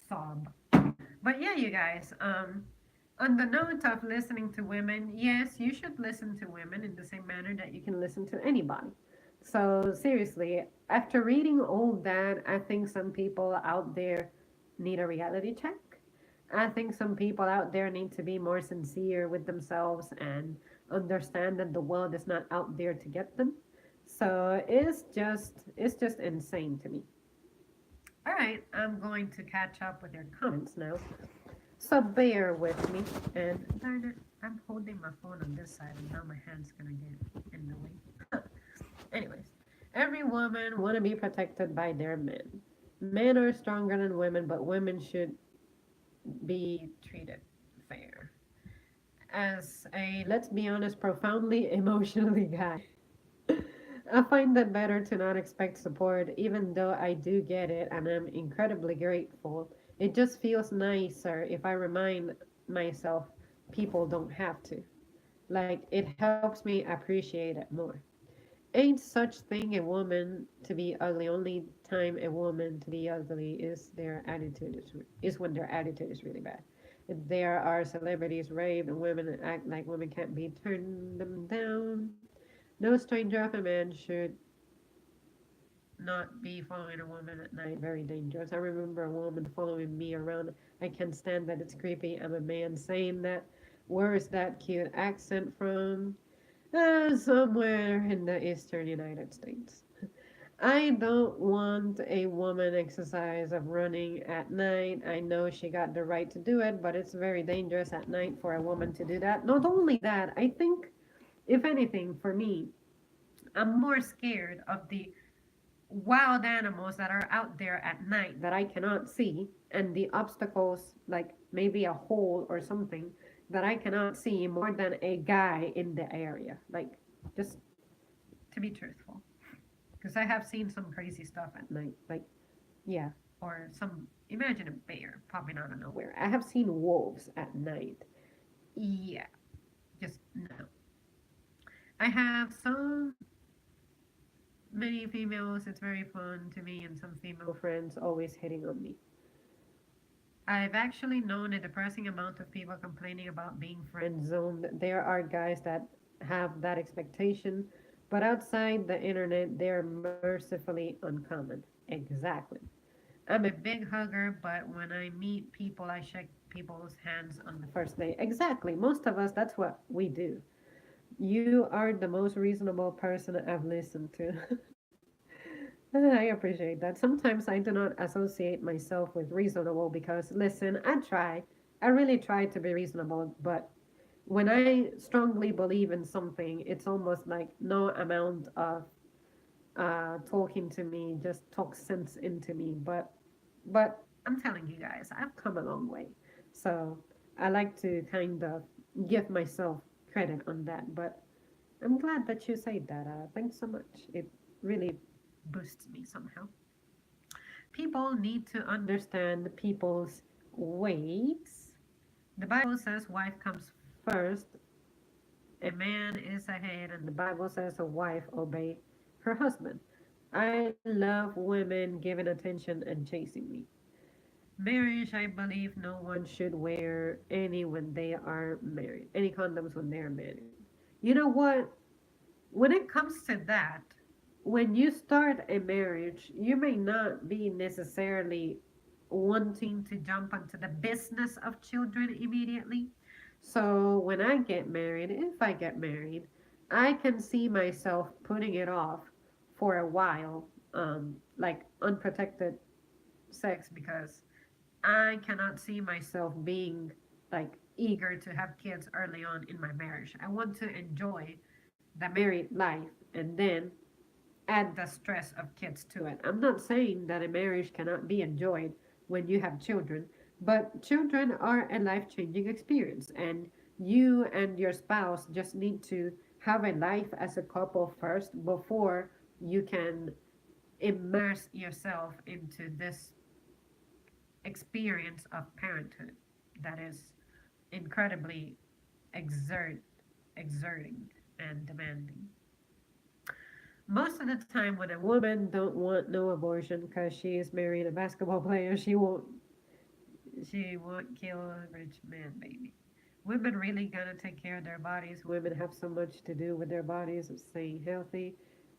sob. But yeah, you guys, on the note of listening to women, yes, you should listen to women in the same manner that you can listen to anybody. So, seriously, after reading all that, I think some people out there need a reality check. I think some people out there need to be more sincere with themselves and understand that the world is not out there to get them. So, it's just insane to me. All right, I'm going to catch up with your comments now. So bear with me. And darn it, I'm holding my phone on this side, and now my hand's gonna get in the way. Anyways, every woman want to be protected by their men. Men are stronger than women, but women should be treated fair. As a, let's be honest, profoundly emotionally guy, I find that better to not expect support, even though I do get it and I'm incredibly grateful. It just feels nicer if I remind myself people don't have to. Like, it helps me appreciate it more. Ain't such thing a woman to be ugly. Only time a woman to be ugly is when their attitude is really bad. There are celebrities raped and women act like women can't be turned them down. No stranger of a man should not be following a woman at night. Very dangerous. I remember a woman following me around. I can't stand that. It's creepy. I'm a man saying that. Where is that cute accent from? Somewhere in the eastern United States. I don't want a woman exercise of running at night. I know she got the right to do it, but it's very dangerous at night for a woman to do that. Not only that, I think, if anything, for me, I'm more scared of the wild animals that are out there at night that I cannot see, and the obstacles, like maybe a hole or something, that I cannot see more than a guy in the area. Like, just to be truthful. Because I have seen some crazy stuff at night. Like, yeah. Or imagine a bear popping out of nowhere. I have seen wolves at night. Yeah. Just no. I have some many females, it's very fun to me, and some female friends always hitting on me. I've actually known a depressing amount of people complaining about being friend zoned. There are guys that have that expectation, but outside the internet, they're mercifully uncommon. Exactly. I'm a big hugger, but when I meet people, I shake people's hands on the first day. Exactly. Most of us, that's what we do. You are the most reasonable person I've listened to. I appreciate that. Sometimes I do not associate myself with reasonable because, listen, I try. I really try to be reasonable, but when I strongly believe in something, it's almost like no amount of talking to me just talks sense into me. But I'm telling you guys, I've come a long way. So I like to kind of give myself credit on that. But I'm glad that you said that. Thanks so much. It really boosts me somehow. People need to understand people's ways. The Bible says wife comes first, a man is ahead, and the Bible says a wife obey her husband. I love women giving attention and chasing me. Marriage, I believe no one should wear any when they are married, any condoms when they are married. You know what? When it comes to that, when you start a marriage, you may not be necessarily wanting to jump onto the business of children immediately. So when I get married, if I get married, I can see myself putting it off for a while, like unprotected sex, because I cannot see myself being like eager to have kids early on in my marriage. I want to enjoy the married life and then add the stress of kids to it. I'm not saying that a marriage cannot be enjoyed when you have children, but children are a life changing experience, and you and your spouse just need to have a life as a couple first before you can immerse yourself into this experience of parenthood that is incredibly exert exerting and demanding. Most of the time when a woman don't want no abortion because she is married a basketball player, she won't kill a rich man, baby. Women really gotta take care of their bodies. Women have so much to do with their bodies of staying healthy.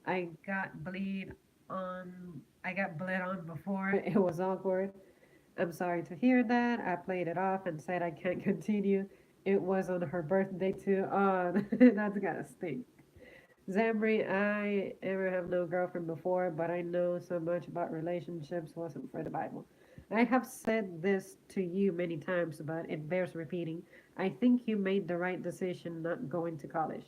I got bleed I got bled on before. It was awkward. I'm sorry to hear that. I played it off and said I can't continue. It was on her birthday too. Oh, that's gotta stink. Zambri, I ever have no girlfriend before, but I know so much about relationships wasn't for the Bible. I have said this to you many times, but it bears repeating. I think you made the right decision not going to college.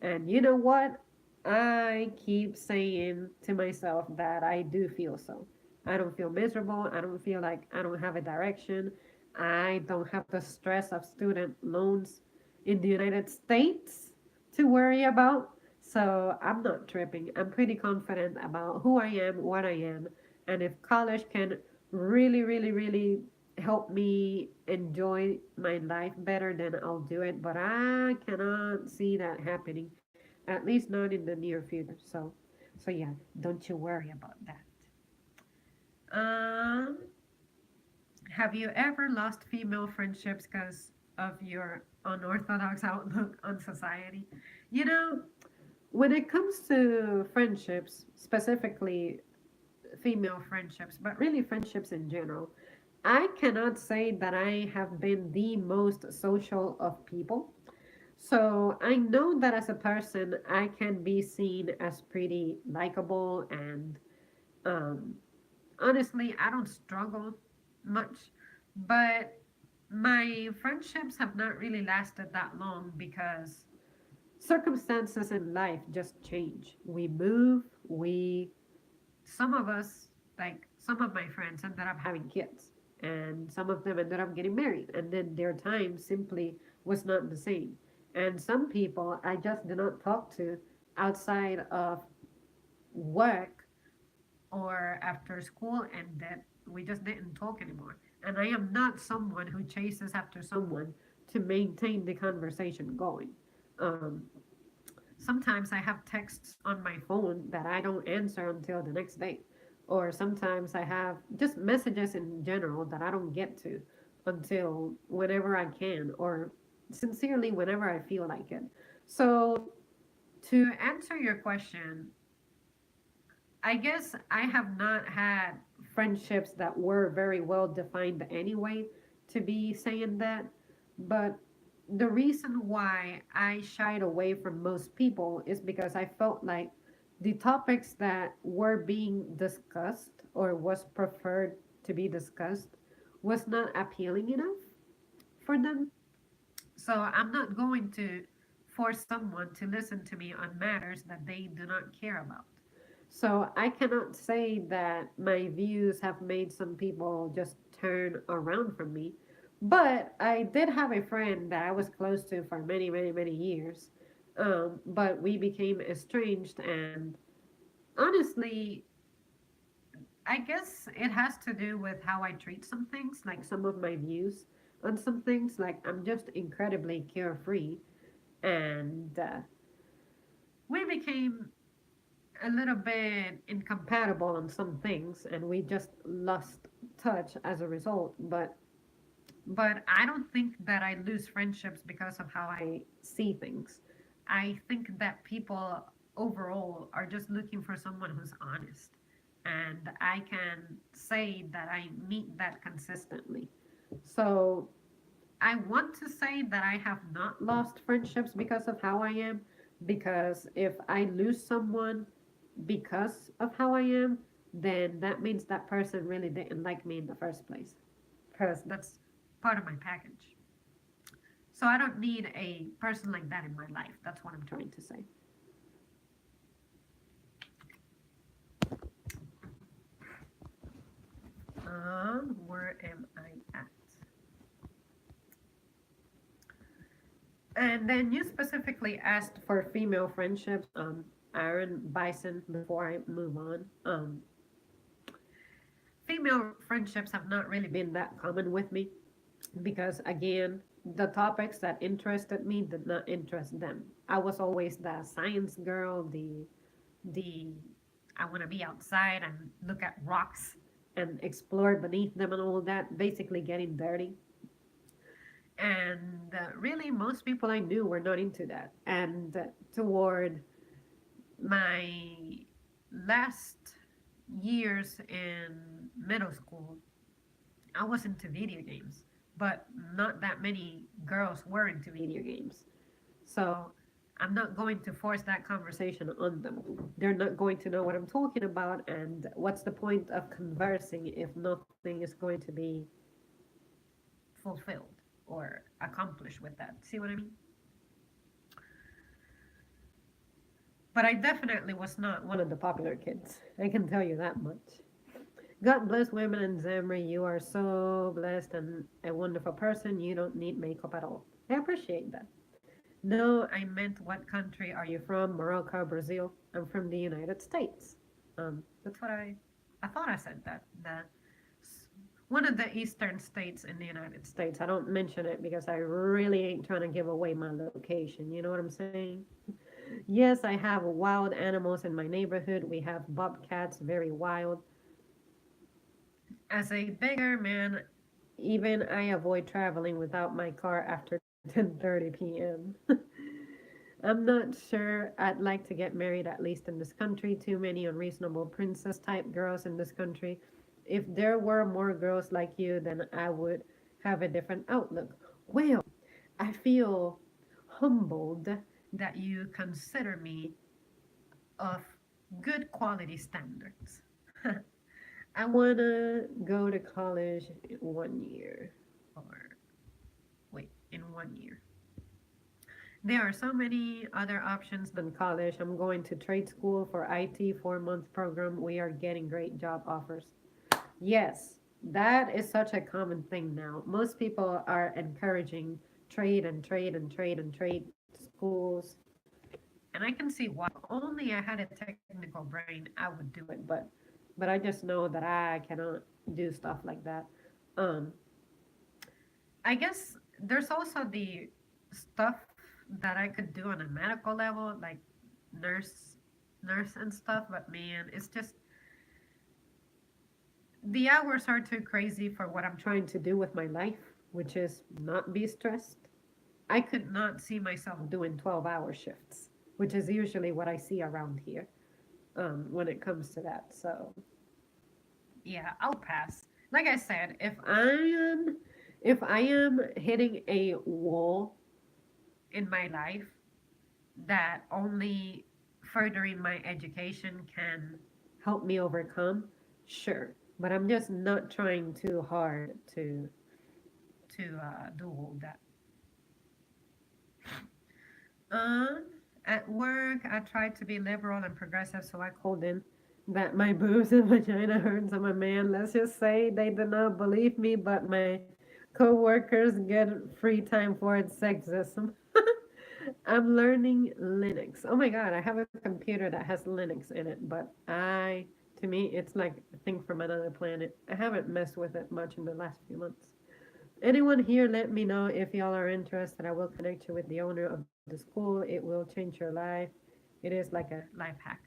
And you know what? I keep saying to myself that I do feel so. I don't feel miserable. I don't feel like I don't have a direction. I don't have the stress of student loans in the United States to worry about. So I'm not tripping. I'm pretty confident about who I am, what I am, and if college can really, really, really help me enjoy my life better, then I'll do it. But I cannot see that happening, at least not in the near future. So yeah, don't you worry about that. Um, have you ever lost female friendships because of your unorthodox outlook on society? You know, when it comes to friendships, specifically female friendships, but really friendships in general, I cannot say that I have been the most social of people. So I know that as a person, I can be seen as pretty likable, and um, honestly, I don't struggle much. But my friendships have not really lasted that long because circumstances in life just change. We move, some of us, like some of my friends, ended up having kids, and some of them ended up getting married, and then their time simply was not the same. And some people I just did not talk to outside of work or after school ended. We just didn't talk anymore. And I am not someone who chases after someone to maintain the conversation going. Um, sometimes I have texts on my phone that I don't answer until the next day. Or sometimes I have just messages in general that I don't get to until whenever I can, or sincerely whenever I feel like it. So, to answer your question, I guess I have not had friendships that were very well defined anyway to be saying that. But the reason why I shied away from most people is because I felt like the topics that were being discussed or was preferred to be discussed was not appealing enough for them. So I'm not going to force someone to listen to me on matters that they do not care about. So I cannot say that my views have made some people just turn around from me. But I did have a friend that I was close to for many, many, many years. But we became estranged, and honestly, I guess it has to do with how I treat some things, like some of my views on some things. Like, I'm just incredibly carefree, and we became a little bit incompatible on some things, and we just lost touch as a result. But I don't think that I lose friendships because of how I see things. I think that people overall are just looking for someone who's honest, and I can say that I meet that consistently. So I want to say that I have not lost friendships because of how I am, because if I lose someone because of how I am, then that means that person really didn't like me in the first place, because that's part of my package. So I don't need a person like that in my life. That's what I'm trying to say. Where am I at? And then you specifically asked for female friendships, Aaron Bison, before I move on. Female friendships have not really been that common with me because, again, the topics that interested me did not interest them. I was always the science girl, the I want to be outside and look at rocks and explore beneath them and all that, basically getting dirty. And really, most people I knew were not into that. And toward my last years in middle school, I was into video games, but not that many girls were into video games. So I'm not going to force that conversation on them. They're not going to know what I'm talking about, and what's the point of conversing if nothing is going to be fulfilled or accomplished with that? See what I mean? But I definitely was not one of the popular kids. I can tell you that much. God bless women in Zambia. You are so blessed and a wonderful person. You don't need makeup at all. I appreciate that. No, I meant what country are you from? Morocco, Brazil. I'm from the United States. That's what I thought I said that. One of the eastern states in the United States. I don't mention it because I really ain't trying to give away my location. You know what I'm saying? Yes, I have wild animals in my neighborhood. We have bobcats, very wild. As a bigger man, even I avoid traveling without my car after 10:30 p.m. I'm not sure I'd like to get married, at least in this country. Too many unreasonable princess type girls in this country. If there were more girls like you, then I would have a different outlook. Well, I feel humbled that you consider me of good quality standards. I want to go to college in 1 year. Or, wait, in 1 year. There are so many other options than college. I'm going to trade school for IT 4 month program. We are getting great job offers. Yes, that is such a common thing now. Most people are encouraging trade and trade and trade and trade schools. And I can see why. If only I had a technical brain, I would do it. But I just know that I cannot do stuff like that. Um, I guess there's also the stuff that I could do on a medical level, like nurse nurse and stuff, but man, it's just the hours are too crazy for what I'm trying to do with my life, which is not be stressed. I could not see myself doing 12-hour shifts, which is usually what I see around here when it comes to that. So, yeah, I'll pass. Like I said, if I am hitting a wall in my life that only furthering my education can help me overcome, sure. But I'm just not trying too hard to do all that. Um, at work, I tried to be liberal and progressive, so I called in that my boobs and vagina hurts. I'm a man. Let's just say they did not believe me, but my co-workers get free time for it. Sexism. I'm learning Linux. Oh my god, I have a computer that has Linux in it, but to me, it's like a thing from another planet. I haven't messed with it much in the last few months. Anyone here, let me know if y'all are interested. I will connect you with the owner of the school. It will change your life. It is like a life hack.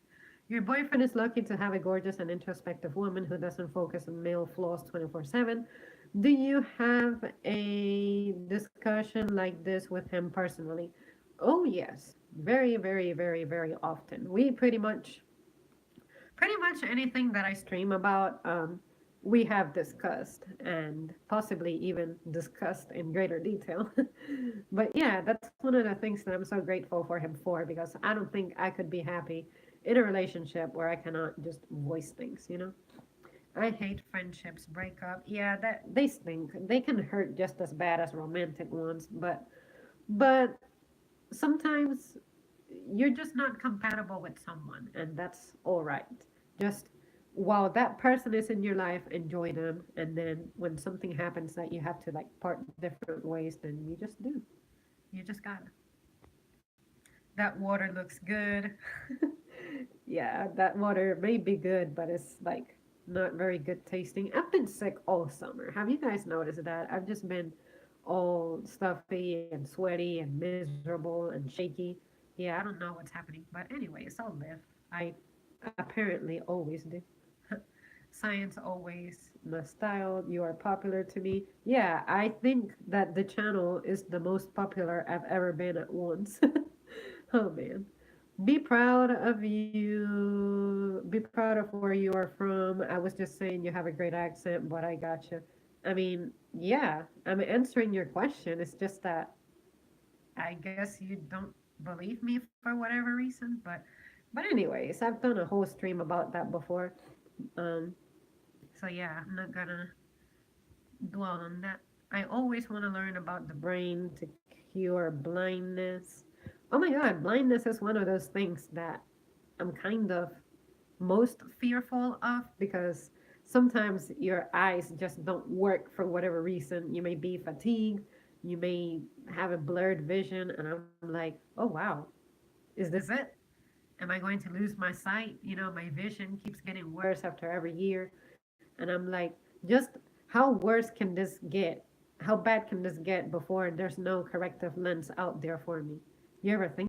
Your boyfriend is lucky to have a gorgeous and introspective woman who doesn't focus on male flaws 24/7. Do you have a discussion like this with him personally? Oh, yes. Very, very, very, very often. We pretty much anything that I stream about, we have discussed and possibly even discussed in greater detail. But yeah, that's one of the things that I'm so grateful for him for because I don't think I could be happy in a relationship where I cannot just voice things. I hate friendships break up. Yeah, that they stink. They can hurt just as bad as romantic ones, but sometimes you're just not compatible with someone, and that's all right. Just while that person is in your life, enjoy them, and then when something happens that you have to like part different ways, then you just do. You just gotta. That water looks good. Yeah, that water may be good, but it's like not very good tasting. I've been sick all summer. Have you guys noticed that? I've just been all stuffy and sweaty and miserable and shaky. Yeah, I don't know what's happening, but anyways, I'll live. I apparently always do. Science always my style. You are popular to me. Yeah, I think that the channel is the most popular I've ever been at once. Oh man. Be proud of you. Be proud of where you are from. I was just saying you have a great accent, but I got you. I mean, yeah, I'm answering your question. It's just that I guess you don't believe me for whatever reason, but anyways, I've done a whole stream about that before. Um, so yeah, I'm not gonna dwell on that. I always want to learn about the brain to cure blindness. Oh my god, blindness is one of those things that I'm kind of most fearful of because sometimes your eyes just don't work for whatever reason. You may be fatigued, you may have a blurred vision, and I'm like, oh wow, is this it? Am I going to lose my sight? My vision keeps getting worse after every year. And I'm like, just how worse can this get? How bad can this get before there's no corrective lens out there for me? You ever think